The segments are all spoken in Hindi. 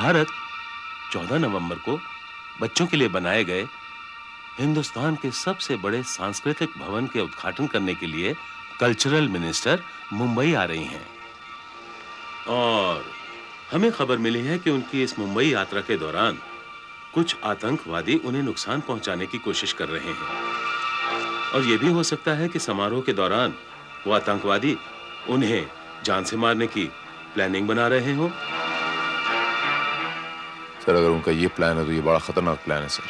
भारत 14 नवंबर को बच्चों के लिए बनाए गए हिंदुस्तान के सबसे बड़े सांस्कृतिक भवन के उद्घाटन करने के लिए कल्चरल मिनिस्टर मुंबई आ रही हैं। और हमें खबर मिली है कि उनकी इस मुंबई यात्रा के दौरान कुछ आतंकवादी उन्हें नुकसान पहुंचाने की कोशिश कर रहे हैं। और यह भी हो सकता है कि समारोह के दौरान वो आतंकवादी उन्हें जान से मारने की प्लानिंग बना रहे हों। सर, अगर उनका ये प्लान है तो ये बड़ा खतरनाक प्लान है सर।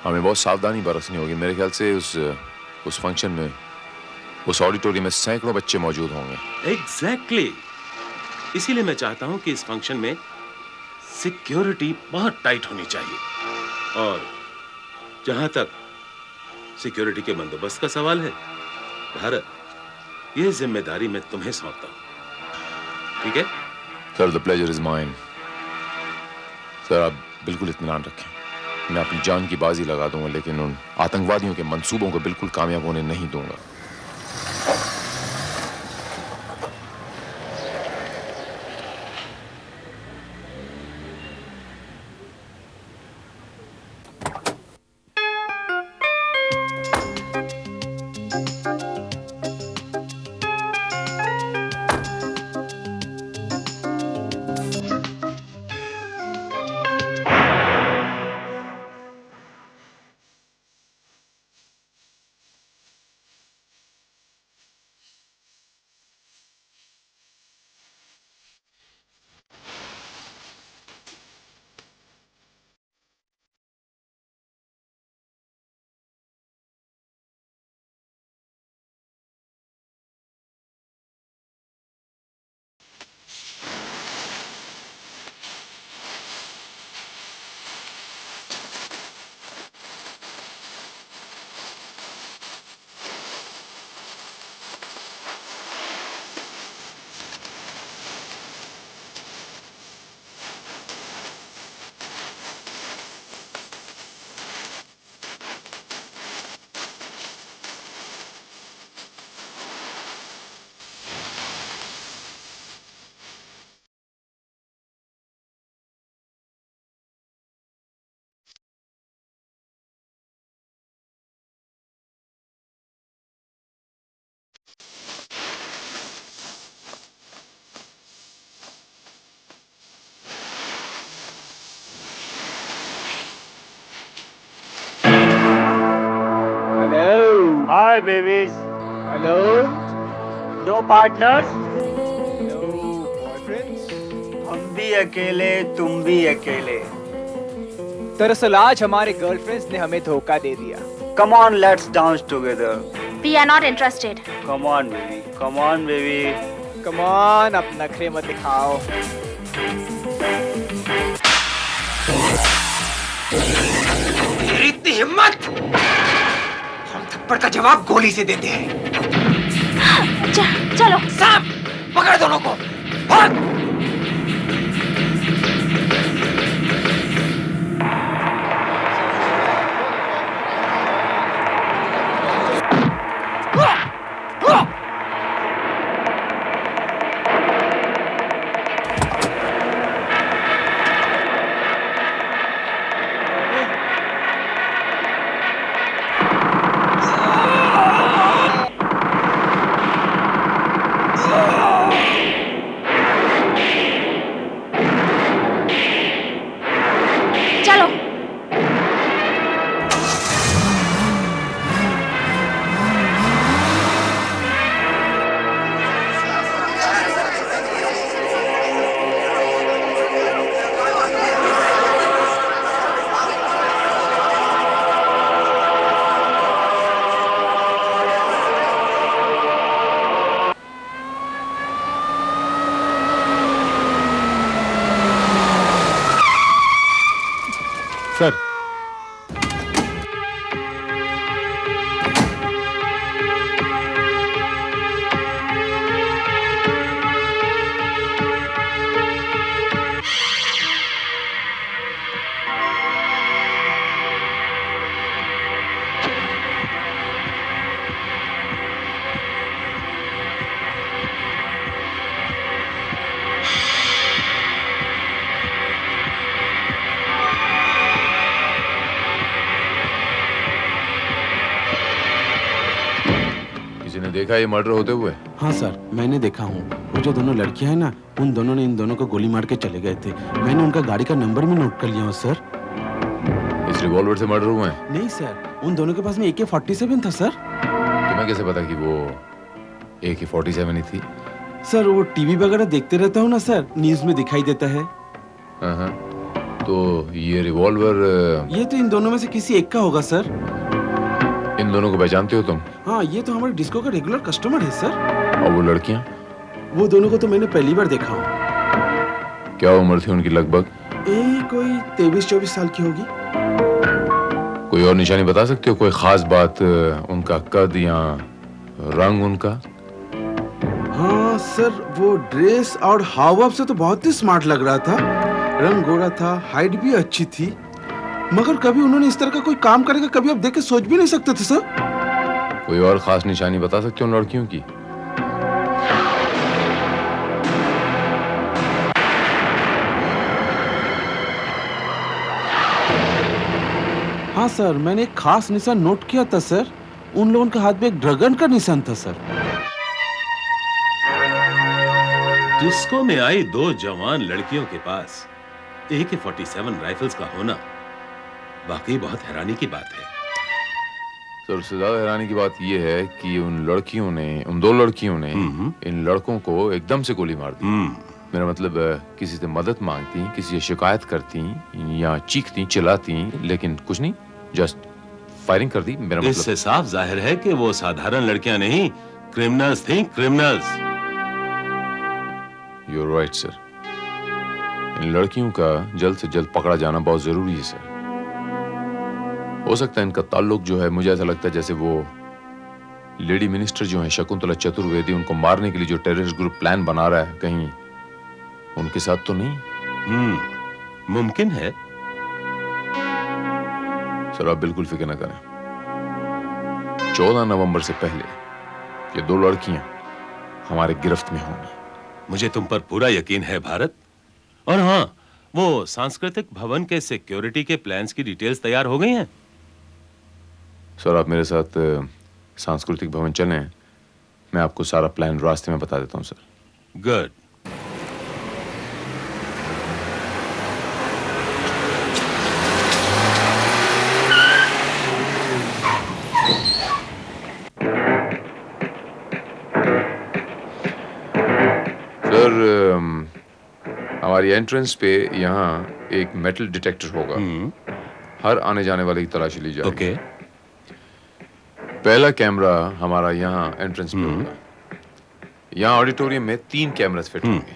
हमें बहुत सावधानी बरतनी होगी। मेरे ख्याल से उस फंक्शन में, उस ऑडिटोरियम में सैकड़ों बच्चे मौजूद होंगे। एग्जैक्टली। इसीलिए मैं चाहता हूं कि इस फंक्शन में सिक्योरिटी बहुत टाइट होनी चाहिए। और जहां तक सिक्योरिटी के बंदोबस्त का सवाल है, भारत, यह जिम्मेदारी मैं तुम्हें सौंपता हूं। ठीक है sir? The pleasure is mine. Sir, आप बिल्कुल इत्मीनान रखें। मैं अपनी जान की बाजी लगा दूंगा, लेकिन उन आतंकवादियों के मंसूबों को बिल्कुल कामयाब होने नहीं दूंगा। Hi, babies. Hello. No partners? No boyfriends? हम भी अकेले, तुम भी अकेले. दरअसल आज हमारे गर्लफ्रेंड्स ने हमें धोखा दे दिया। Come on, let's dance together. We are not interested. Come on, baby. Come on, baby. Come on, अब नखरे मत दिखाओ। तेरी इतनी हिम्मत! हम थप्पड़ का जवाब गोली से देते हैं। चलो। सांप! पकड़ दोनों को। भाग! सर, देखा ये मर्डर होते हुए? हाँ सर, मैंने देखा हूँ। वो जो दोनों लड़कियां हैं ना, उन दोनों ने इन दोनों को गोली मार के चले गए थे। मैंने उनका गाड़ी का नंबर भी नोट कर लिया हूँ सर। इस रिवॉल्वर से मर्डर हुए हैं? नहीं सर, उन दोनों के पास में AK-47 था सर। तुम्हें कैसे पता कि वो AK-47 ही थी? सर वो टीवी वगैरह देखते रहता हूँ ना सर, न्यूज में दिखाई देता है। हाँ, तो ये रिवॉल्वर ये तो इन दोनों में से किसी एक का होगा सर। इन दोनों को पहचानते हो तुम? हाँ, ये तो हमारे डिस्को का रेगुलर कस्टमर है सर। और वो लड़कियां? वो दोनों को तो मैंने पहली बार देखा हूँ। क्या उम्र थी उनकी लगभग? कोई 23-24 साल की होगी। कोई और निशानी बता सकते हो? कोई खास बात, उनका कद या रंग उनका? हाँ सर, वो ड्रेस और हाव भाव से तो बहुत ही स्मार्ट लग रहा था। रंग गोरा था, हाइट भी अच्छी थी। मगर कभी उन्होंने इस तरह का कोई काम करेगा कभी आप देख के सोच भी नहीं सकते थे सर। कोई और खास निशानी बता सकते हो उन लड़कियों की? हाँ सर, मैंने एक खास निशान नोट किया था सर। उन लोगों के हाथ में एक ड्रैगन का निशान था सर। डिस्को में आई 2 जवान लड़कियों के पास AK-47 राइफल्स का होना वाकई बहुत हैरानी की बात है। सर, उससे ज्यादा हैरानी की बात यह है कि उन 2 लड़कियों ने इन लड़कों को एकदम से गोली मार दी। मेरा मतलब, किसी से मदद मांगती, किसी से शिकायत करती या चीखती चिल्लाती, लेकिन कुछ नहीं, जस्ट फायरिंग कर दी। मेरा मतलब इससे साफ जाहिर है कि वो साधारण लड़कियां नहीं, क्रिमिनल्स थी, criminals. You are right sir. इन लड़कियों का जल्द से जल्द पकड़ा जाना बहुत जरूरी है सर। हो सकता है इनका ताल्लुक जो है, मुझे ऐसा लगता है जैसे वो लेडी मिनिस्टर जो है शकुंतला चतुर्वेदी, उनको मारने के लिए जो टेररिस्ट ग्रुप प्लान बना रहा है, कहीं उनके साथ तो नहीं? मुमकिन है सर। आप बिल्कुल फिक्र न करें। 14 नवंबर से पहले ये 2 लड़कियां हमारे गिरफ्त में होंगी। मुझे तुम पर पूरा यकीन है भारत। और हाँ, वो सांस्कृतिक भवन के सिक्योरिटी के प्लान्स की डिटेल्स तैयार हो गई हैं? सर, आप मेरे साथ सांस्कृतिक भवन चलें, मैं आपको सारा प्लान रास्ते में बता देता हूं सर। गुड। सर, हमारी एंट्रेंस पे यहाँ एक मेटल डिटेक्टर होगा। हर आने जाने वाले की तलाशी ली जाएगी। ओके। पहला कैमरा हमारा यहाँ एंट्रेंस पे होगा। यहाँ ऑडिटोरियम में 3 कैमरास फिट होंगे।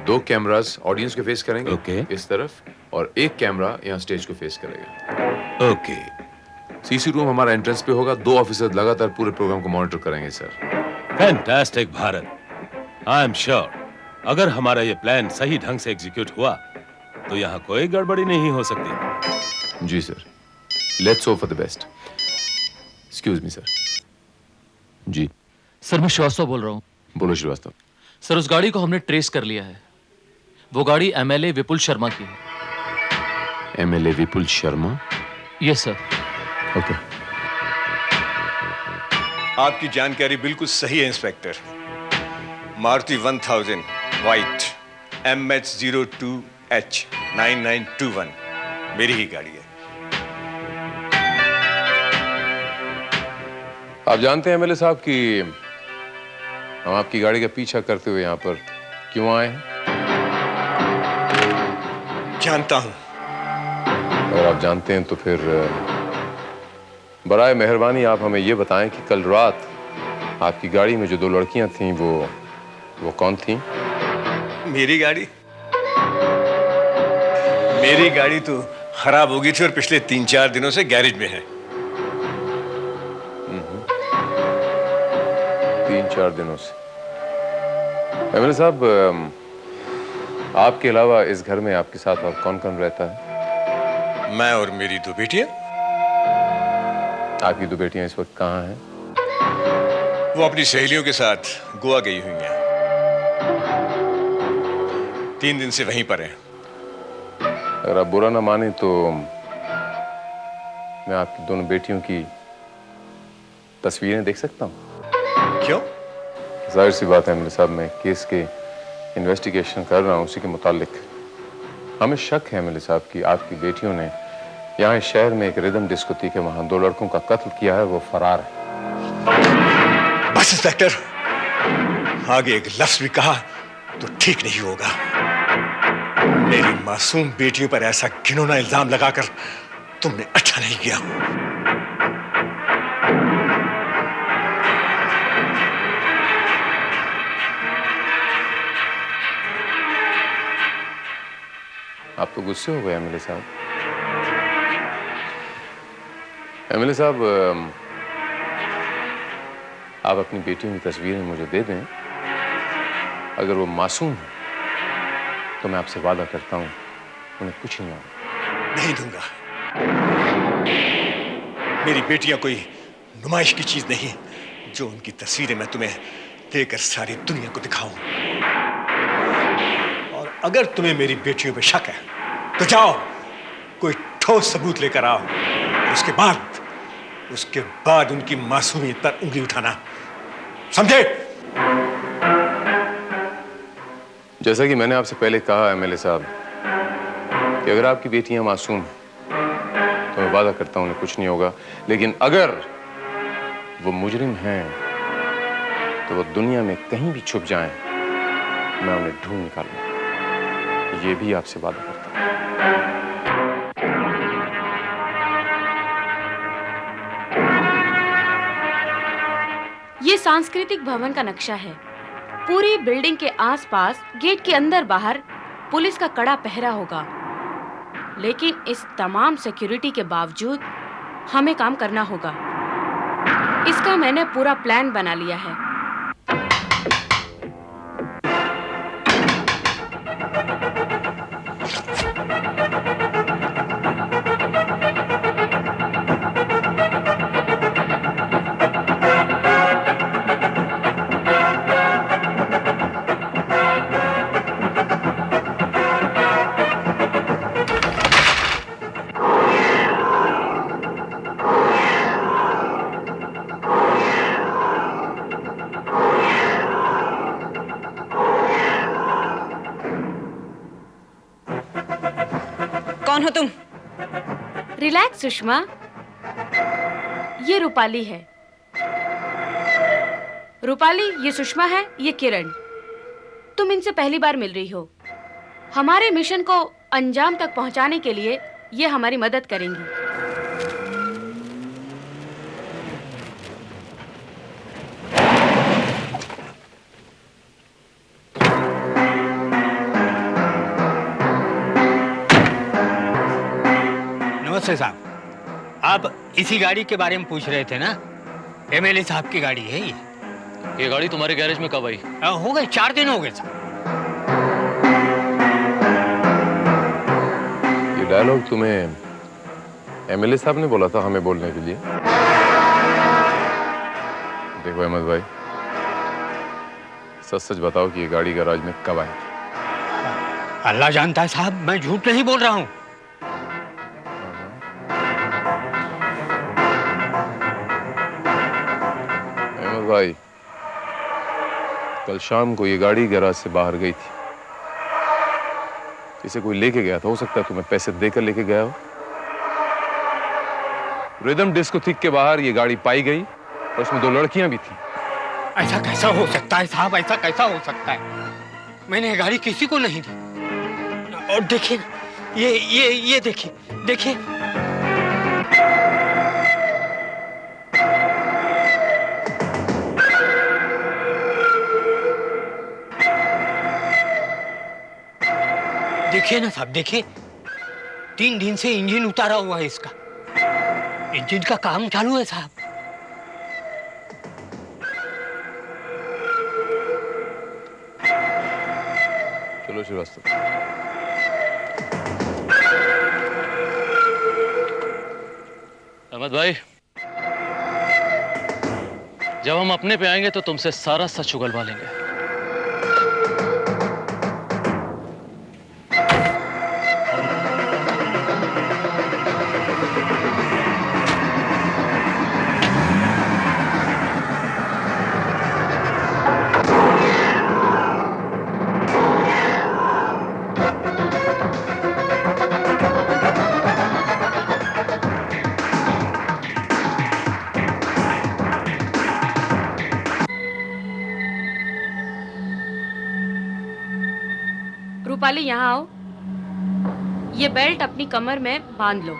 2 कैमरास ऑडियंस को फेस करेंगे, ओके, इस तरफ, और 1 कैमरा यहाँ स्टेज को फेस करेगा। ओके। सीसी रूम हमारा एंट्रेंस पे होगा। 2 ऑफिसर लगातार पूरे प्रोग्राम को मॉनिटर करेंगे sir. Fantastic Bharat. I am sure अगर हमारा ये प्लान सही ढंग से एग्जीक्यूट हुआ तो यहाँ कोई गड़बड़ी नहीं हो सकती। जी sir. Let's hope for the best. Excuse me sir. जी सर, मैं श्रीवास्तव बोल रहा हूँ। बोलो श्रीवास्तव। सर, उस गाड़ी को हमने ट्रेस कर लिया है। वो गाड़ी MLA विपुल शर्मा की है। MLA Vipul Sharma? Yes sir. Okay. आपकी जानकारी बिल्कुल सही है इंस्पेक्टर। मारुति 1000 वाइट MH02H 9921 मेरी ही गाड़ी है। आप जानते हैं MLA साहब कि हम आपकी गाड़ी का पीछा करते हुए यहाँ पर क्यों आए हैं? जानता हूं। अगर आप जानते हैं तो फिर बराए मेहरबानी आप हमें ये बताएं कि कल रात आपकी गाड़ी में जो 2 लड़कियां थीं वो कौन थीं? मेरी गाड़ी? मेरी गाड़ी तो खराब हो गई थी और पिछले 3-4 दिनों से गैरेज में है। 3-4 दिनों से। MLA साहब, आपके अलावा इस घर में आपके साथ और कौन कौन रहता है? मैं और मेरी 2 बेटियां। आपकी 2 बेटियां इस वक्त कहाँ हैं? वो अपनी सहेलियों के साथ गोवा गई हुई हैं। 3 दिन से वहीं पर हैं। अगर आप बुरा ना माने तो मैं आपकी दोनों बेटियों की तस्वीरें देख सकता हूँ? क्यों? जाहिर सी बात है एमएलए साहब, मैं केस के इन्वेस्टिगेशन कर रहा हूँ, उसी के मुतालिक हमें शक है एमएलए साहब कि आपकी बेटियों ने यहाँ इस शहर में एक रिदम डिस्को थी कि वहाँ 2 लड़कों का कत्ल किया है, वो फरार है। बस इंस्पेक्टर, आगे एक लफ्ज भी कहा तो ठीक नहीं होगा। मेरी मासूम बेटियों पर ऐसा घिनौना इल्जाम लगाकर तुमने अच्छा नहीं किया। आप तो गुस्से हो गए एमएलए साहब। एमएलए साहब, आप अपनी बेटियों की तस्वीरें मुझे दे दें। अगर वो मासूम है तो मैं आपसे वादा करता हूं उन्हें कुछ नहीं होगा। नहीं दूंगा। मेरी बेटियां कोई नुमाइश की चीज नहीं जो उनकी तस्वीरें मैं तुम्हें देकर सारी दुनिया को दिखाऊं। और अगर तुम्हें मेरी बेटियों पे शक है तो जाओ कोई ठोस सबूत लेकर आओ। उसके बाद उनकी मासूमियत पर उंगली उठाना, समझे? जैसा कि मैंने आपसे पहले कहा एमएलए साहब कि अगर आपकी बेटियां मासूम हैं तो मैं वादा करता हूं उन्हें कुछ नहीं होगा, लेकिन अगर वो मुजरिम हैं तो वो दुनिया में कहीं भी छुप जाएं, मैं उन्हें ढूंढ निकालूंगा। ये भी आपसे वादा करता हूं। ये सांस्कृतिक भवन का नक्शा है। पूरी बिल्डिंग के आसपास गेट के अंदर बाहर पुलिस का कड़ा पहरा होगा, लेकिन इस तमाम सिक्योरिटी के बावजूद हमें काम करना होगा। इसका मैंने पूरा प्लान बना लिया है। कौन हो तुम? रिलैक्स सुषमा, ये रूपाली है। रूपाली, ये सुषमा है, ये किरण। तुम इनसे पहली बार मिल रही हो। हमारे मिशन को अंजाम तक पहुंचाने के लिए ये हमारी मदद करेंगी। नमस्ते साहब, आप इसी गाड़ी के बारे में पूछ रहे थे ना? एमएलए साहब की गाड़ी है ये। ये गाड़ी तुम्हारे गैरेज में कब आई? हो गए 4 दिन हो गए साहब। ये डायलॉग तुम्हें एमएलए साहब ने बोला था हमें बोलने के लिए? देखो अहमद भाई, सच सच बताओ कि ये गाड़ी गैराज में कब आई? अल्लाह जानता है साहब, मैं झूठ नहीं बोल रहा हूँ। भाई, कल शाम को ये गाड़ी गैराज से बाहर गई थी। इसे कोई लेके गया था, हो सकता है तुम्हें पैसे देकर लेके गया हो। रिदम डिस्कोथिक के बाहर ये गाड़ी पाई गई और उसमें 2 लड़कियां भी थी। ऐसा कैसा हो सकता है साहब, ऐसा कैसा हो सकता है? मैंने ये गाड़ी किसी को नहीं दी। और देखिए, ये देखिए, देखिए। देखिए ना साहब, देखिए, 3 दिन से इंजन उतारा हुआ है इसका। इंजन का काम चालू है साहब। चलो श्रीवास्तव। अहमद भाई, जब हम अपने पे आएंगे तो तुमसे सारा सच उगलवा लेंगे। रूपाली यहाँ आओ। ये बेल्ट अपनी कमर में बांध लो।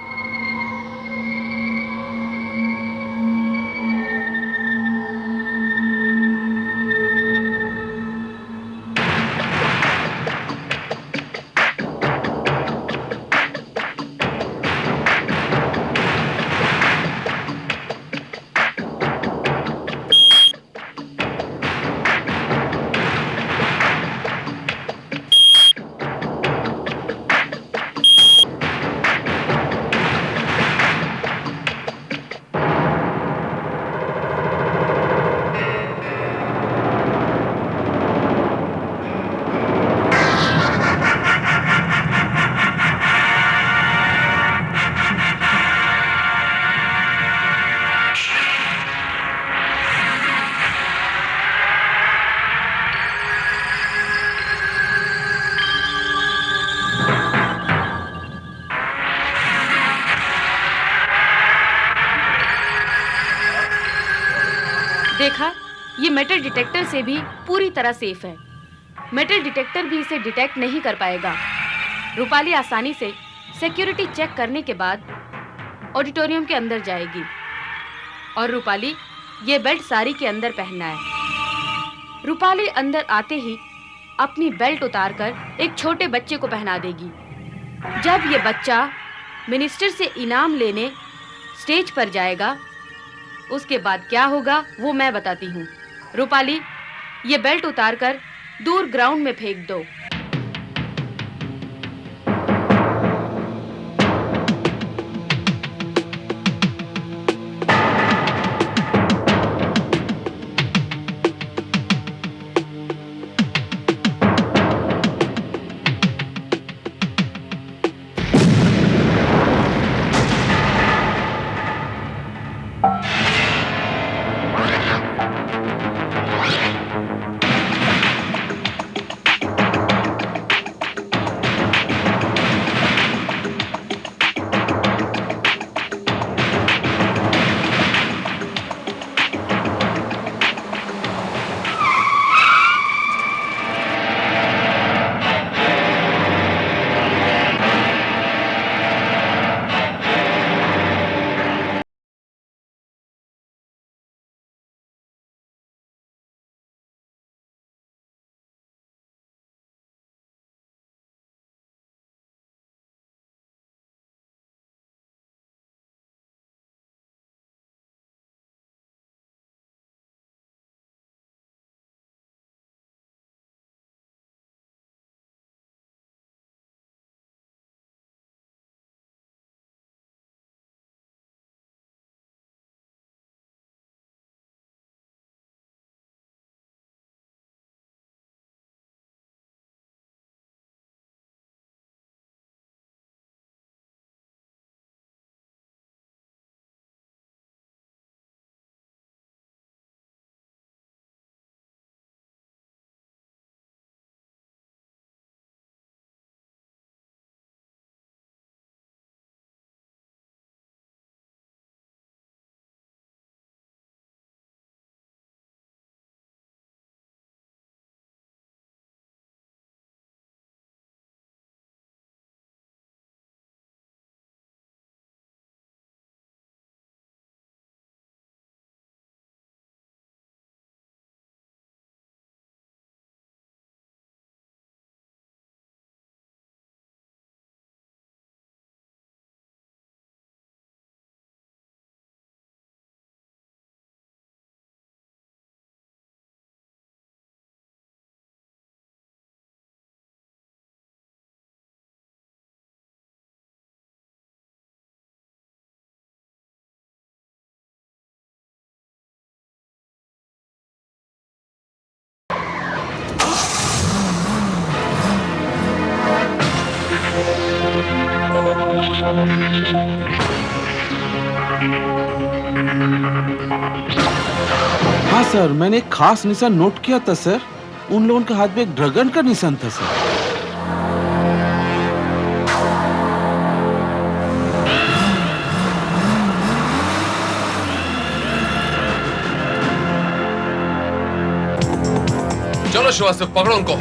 देखा, ये मेटल डिटेक्टर से भी पूरी तरह सेफ है। मेटल डिटेक्टर भी इसे डिटेक्ट नहीं कर पाएगा। रूपाली आसानी से सिक्योरिटी चेक करने के बाद ऑडिटोरियम के अंदर जाएगी। और रूपाली, ये बेल्ट साड़ी के अंदर पहनना है। रूपाली अंदर आते ही अपनी बेल्ट उतारकर एक छोटे बच्चे को पहना देगी। जब ये बच्चा मिनिस्टर से इनाम लेने स्टेज पर जाएगा, उसके बाद क्या होगा वो मैं बताती हूँ। रूपाली, ये बेल्ट उतारकर दूर ग्राउंड में फेंक दो। हाँ सर, मैंने एक खास निशान नोट किया था सर। उन लोगों के हाथ में एक ड्रैगन का निशान था सर। चलो श्रीवास्तव, पकड़ो उनको।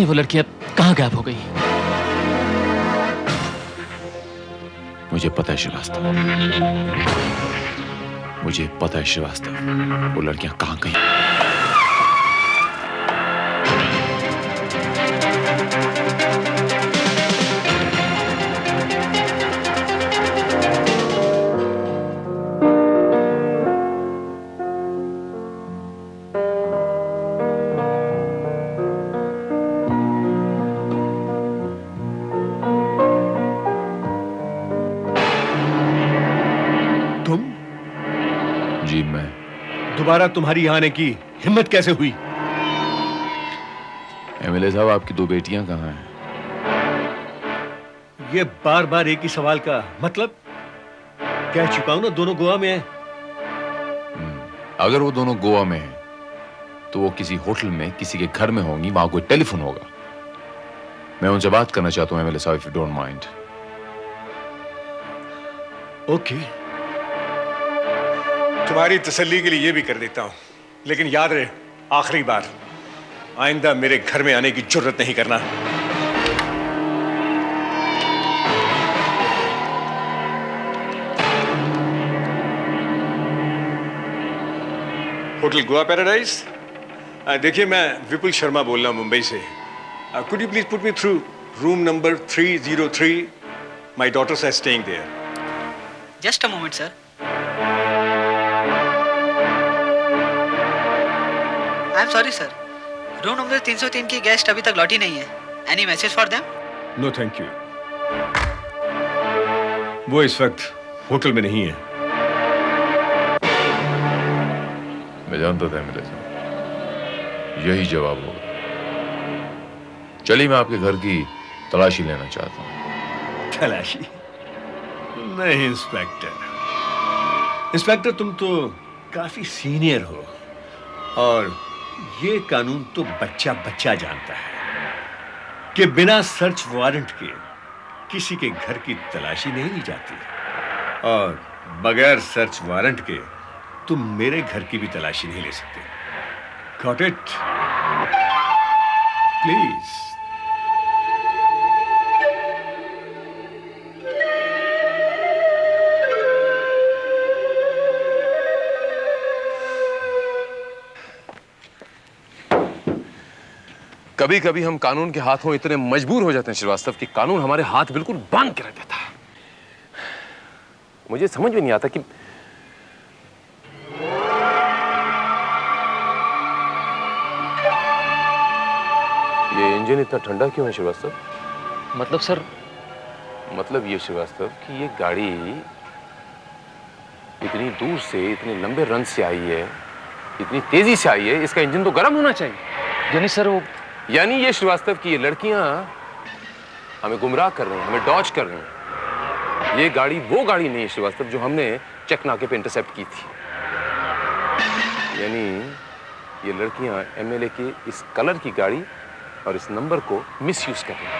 नहीं वो लड़की अब कहाँ गायब हो गई। मुझे पता है श्रीवास्तव, मुझे पता है श्रीवास्तव, वो लड़कियां कहाँ गई। जी मैं। दोबारा तुम्हारी यहाँ आने की हिम्मत कैसे हुई? एमएलए साहब, आपकी दो बेटियां कहाँ हैं? ये बार बार एक ही सवाल का मतलब? कह चुका हूं ना, दोनों गोवा में हैं। अगर वो दोनों गोवा में हैं, तो वो किसी होटल में किसी के घर में होंगी, वहां कोई टेलीफोन होगा। मैं उनसे बात करना चाहता हूं एमएलए साहब, if you don't mind. Okay, तुम्हारी तसल्ली के लिए ये भी कर देता हूं, लेकिन याद रहे, आखिरी बार, आइंदा मेरे घर में आने की जुर्रत नहीं करना। Hotel Goa paradise. देखिए, मैं विपुल शर्मा बोल रहा हूं मुंबई से। Could you please put me through room number 303? My daughters are staying there. Just a moment sir. I am sorry sir, room number 303 की गेस्ट अभी तक लौटी नहीं है। Any message for them? No thank you, वो इस वक्त होटल में नहीं है। मैं जानता था एमएलए साहब, यही जवाब होगा। चलिए, मैं आपके घर की तलाशी लेना चाहता हूं। तलाशी? नहीं इंस्पेक्टर, इंस्पेक्टर तुम तो काफी सीनियर हो, और ये कानून तो बच्चा बच्चा जानता है कि बिना सर्च वारंट के किसी के घर की तलाशी नहीं ली जाती, और बगैर सर्च वारंट के तुम मेरे घर की भी तलाशी नहीं ले सकते। Got it? प्लीज। कभी कभी हम कानून के हाथों इतने मजबूर हो जाते हैं श्रीवास्तव, कि कानून हमारे हाथ बिल्कुल बांध के रख देता है। मुझे समझ में नहीं आता कि ये इंजन इतना ठंडा क्यों है श्रीवास्तव? मतलब सर, मतलब ये श्रीवास्तव कि ये गाड़ी इतनी दूर से, इतने लंबे रन से आई है, इतनी तेजी से आई है, इसका इंजन तो गर्म होना चाहिए। यानी सर वो, यानी ये श्रीवास्तव की ये लड़कियां हमें गुमराह कर रही हैं, हमें डॉज कर रही हैं। ये गाड़ी वो गाड़ी नहीं है श्रीवास्तव जो हमने चेक नाके पे इंटरसेप्ट की थी। यानी ये लड़कियां एमएलए के इस कलर की गाड़ी और इस नंबर को मिसयूज कर रही हैं।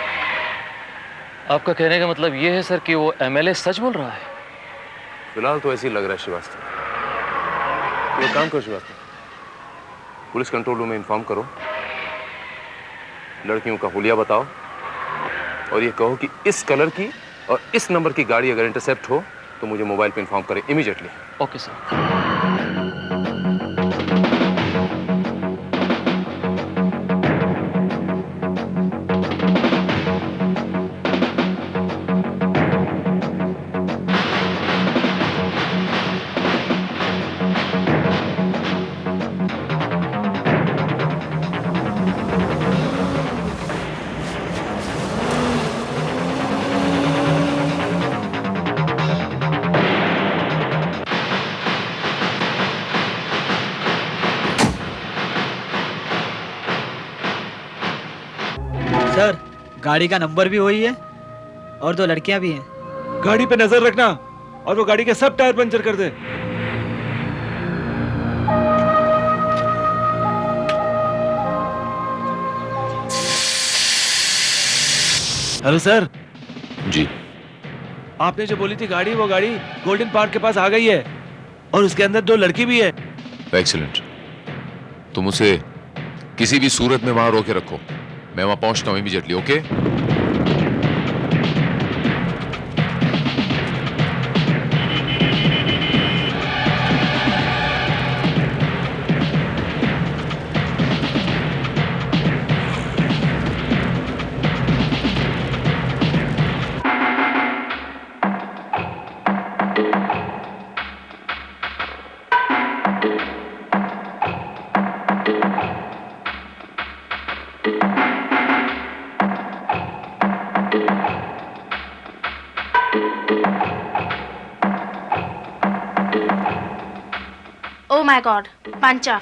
आपका कहने का मतलब ये है सर कि वो एमएलए सच बोल रहा है? फिलहाल तो ऐसे ही लग रहा है श्रीवास्तव। ये काम करो श्रीवास्तव, पुलिस कंट्रोल रूम में इन्फॉर्म करो, लड़कियों का हुलिया बताओ, और ये कहो कि इस कलर की और इस नंबर की गाड़ी अगर इंटरसेप्ट हो तो मुझे मोबाइल पे इन्फॉर्म करें इमीडिएटली। Okay sir. सर, गाड़ी का नंबर भी वही है और दो लड़कियां भी हैं। गाड़ी पे नजर रखना, और वो गाड़ी के सब टायर पंचर कर दे। Hello sir. जी। आपने जो बोली थी गाड़ी, वो गाड़ी गोल्डन पार्क के पास आ गई है, और उसके अंदर दो लड़की भी है। एक्सीलेंट। तुम उसे किसी भी सूरत में वहां रोके रखो, मैं वहां पहुंचता हूं immediately, okay? Oh my God, Pancha.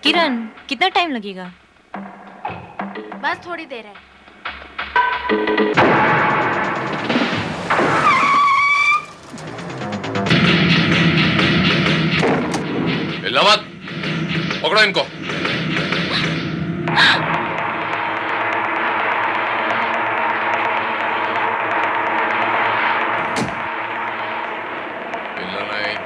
किरण, कितना टाइम लगेगा? बस थोड़ी देर है। हिलना मत, पकड़ो इनको। हिलना नहीं।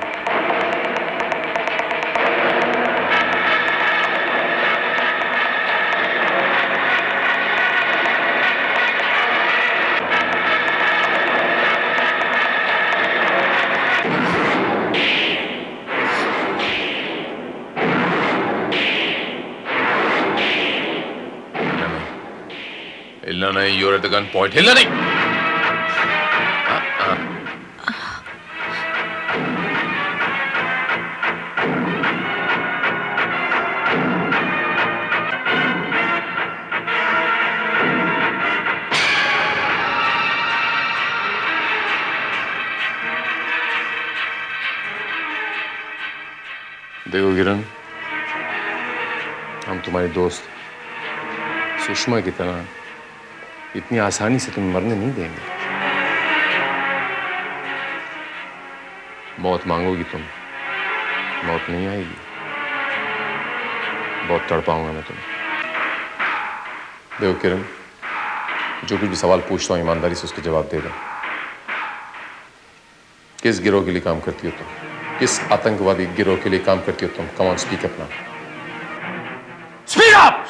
हिलना नहीं, you're at the gun point. हिलना नहीं। देखो किरण, हम तुम्हारे दोस्त सुषमा की तरह इतनी आसानी से तुम्हें मरने नहीं देंगे। मौत मांगोगी तुम, मौत नहीं आएगी। बहुत तड़पाऊंगा मैं तुम्हें। देखो किरण, जो कुछ भी सवाल पूछता हूं ईमानदारी से उसके जवाब दे दो। किस गिरोह के लिए काम करती हो तुम? किस आतंकवादी गिरोह के लिए काम करती हो तुम? Come on, speak up now. Speak up!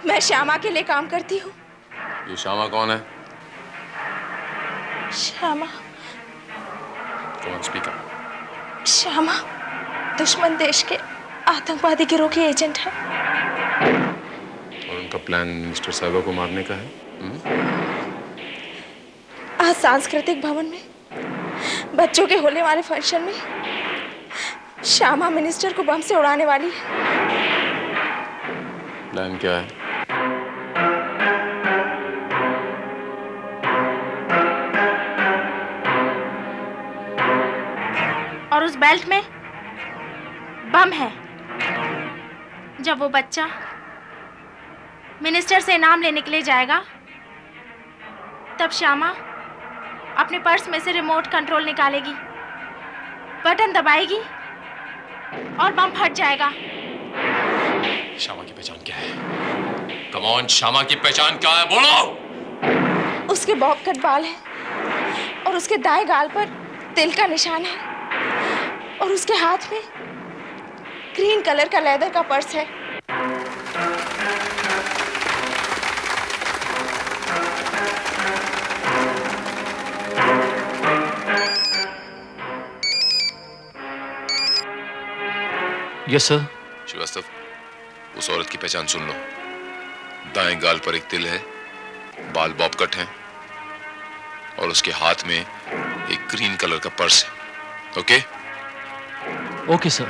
मैं श्यामा के लिए काम करती हूँ। ये श्यामा कौन है? श्यामा? कौन? Speak up. श्यामा दुश्मन देश के आतंकवादी गिरोह के एजेंट है। और उनका प्लान मिनिस्टर साहब को मारने का है? आज सांस्कृतिक भवन में बच्चों के होने वाले फंक्शन में श्यामा मिनिस्टर को बम से उड़ाने वाली है। प्लान क्या है? और उस बेल्ट में बम है। जब वो बच्चा मिनिस्टर से इनाम लेने के लिए जाएगा, तब श्यामा अपने पर्स में से रिमोट कंट्रोल निकालेगी, बटन दबाएगी और बम फट जाएगा। श्यामा की पहचान क्या है? कम ऑन, श्यामा की पहचान क्या है? बोलो। उसके बॉब कट बाल हैं और उसके दाएं गाल पर तिल का निशान है और उसके हाथ में ग्रीन कलर का लेदर का पर्स है। Yes sir. श्रीवास्तव, उस औरत की पहचान सुन लो। दाएं गाल पर एक तिल है, बाल बॉब कट हैं और उसके हाथ में एक ग्रीन कलर का पर्स है। ओके? Okay sir.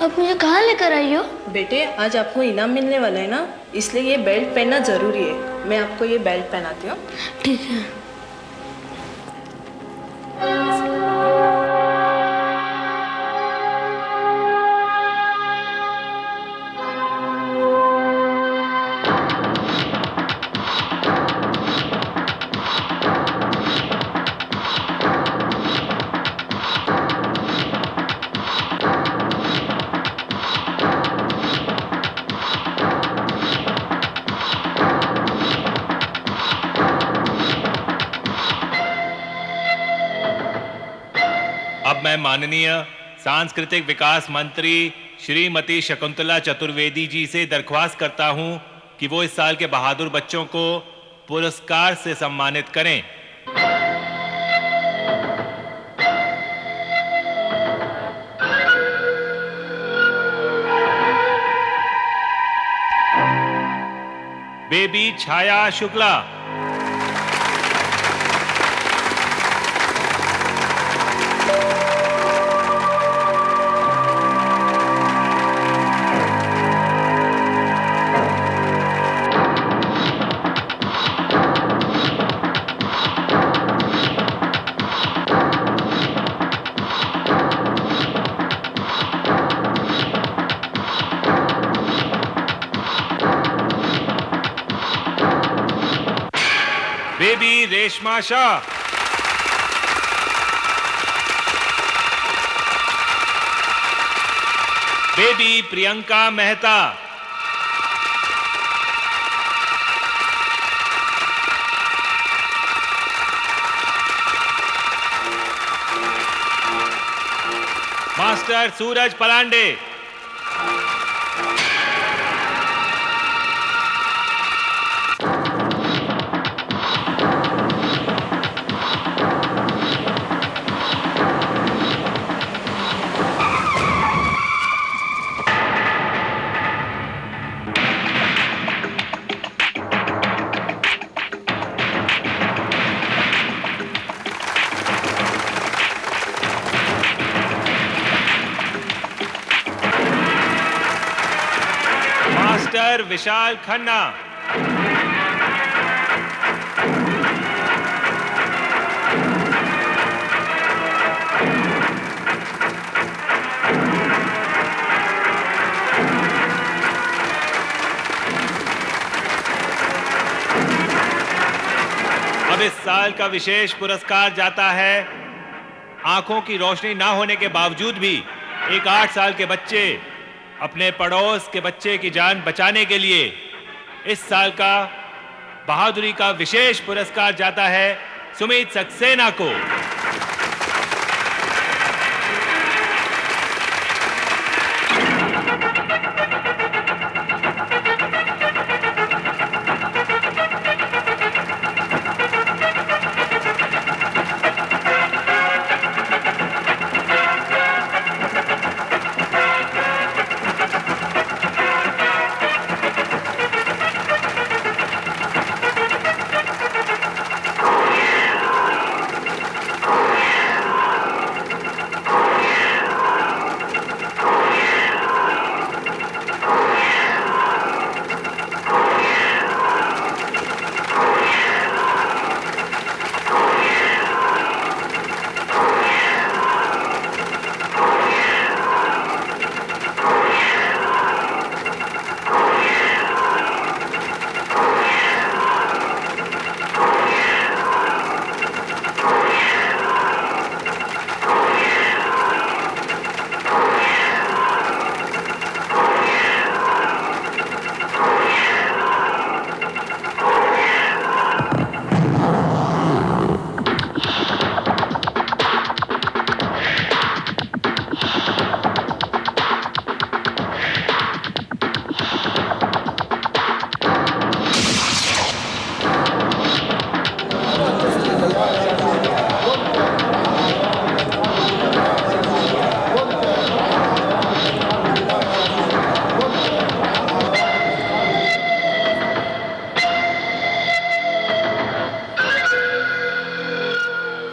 अब मुझे कहाँ लेकर आई हो? बेटे आज आपको इनाम मिलने वाला है ना, इसलिए ये बेल्ट पहनना जरूरी है। मैं आपको ये बेल्ट पहनाती हूँ। ठीक है। अब मैं माननीय सांस्कृतिक विकास मंत्री श्रीमती शकुंतला चतुर्वेदी जी से दरख्वास्त करता हूं कि वो इस साल के बहादुर बच्चों को पुरस्कार से सम्मानित करें। Baby Chhaya Shukla, baby Reshma Shah, baby Priyanka Mehta, master Suraj Palande, master Vishal Khanna, अब इस साल का विशेष पुरस्कार जाता है आंखों की रोशनी ना होने के बावजूद भी एक 8 साल के बच्चे अपने पड़ोस के बच्चे की जान बचाने के लिए इस साल का बहादुरी का विशेष पुरस्कार जाता है सुमित सक्सेना को।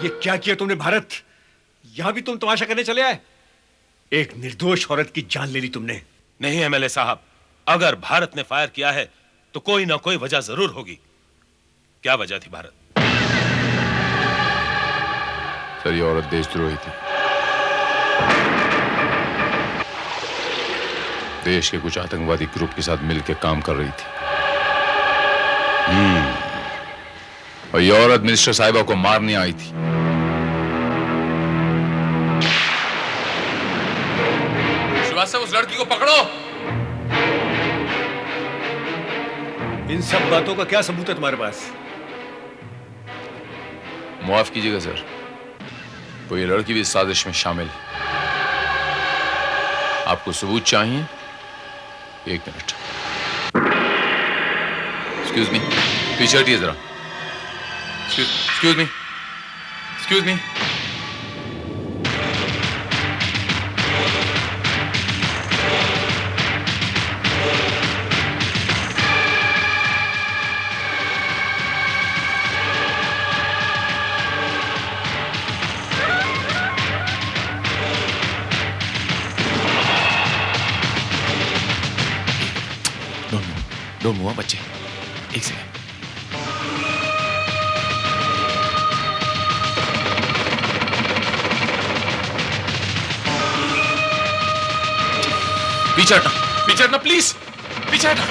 ये क्या किया तुमने भारत? यहां भी तुम तमाशा करने चले आए? एक निर्दोष औरत की जान ले ली तुमने। नहीं एमएलए साहब, अगर भारत ने फायर किया है तो कोई ना कोई वजह जरूर होगी। क्या वजह थी भारत? सर ये औरत देशद्रोही थी। देश के कुछ आतंकवादी ग्रुप के साथ मिलकर काम कर रही थी। और ये औरत मिनिस्टर साहिबा को मारने आई थी। श्रीवास्तव, उस लड़की को पकड़ो। इन सब बातों का क्या सबूत है तुम्हारे पास? माफ कीजिएगा सर, वो ये लड़की भी इस साजिश में शामिल है। आपको सबूत चाहिए? एक मिनट। एक्सक्यूज मी, पीछे हटिए जरा। Excuse me, excuse me. Don't move बच्चे, एक सेकंड। पीछे हटना प्लीज, पीछे हटना।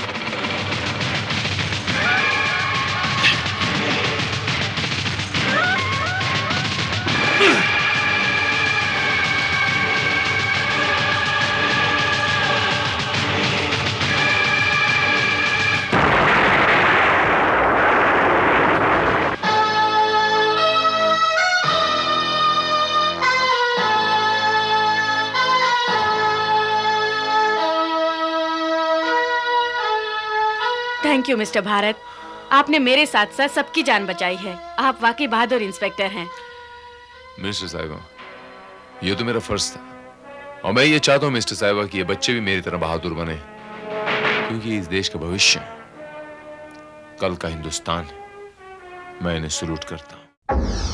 थैंक यू मिस्टर भारत, आपने मेरे साथ साथ सबकी जान बचाई है। आप वाकई बहादुर इंस्पेक्टर हैं। मिस्टर साहिबा, ये तो मेरा फर्ज था और मैं ये चाहता हूं मिस्टर साहिबा कि ये बच्चे भी मेरी तरह बहादुर बने, क्योंकि इस देश का भविष्य कल का हिंदुस्तान है। मैं इन्हें सलूट करता हूं।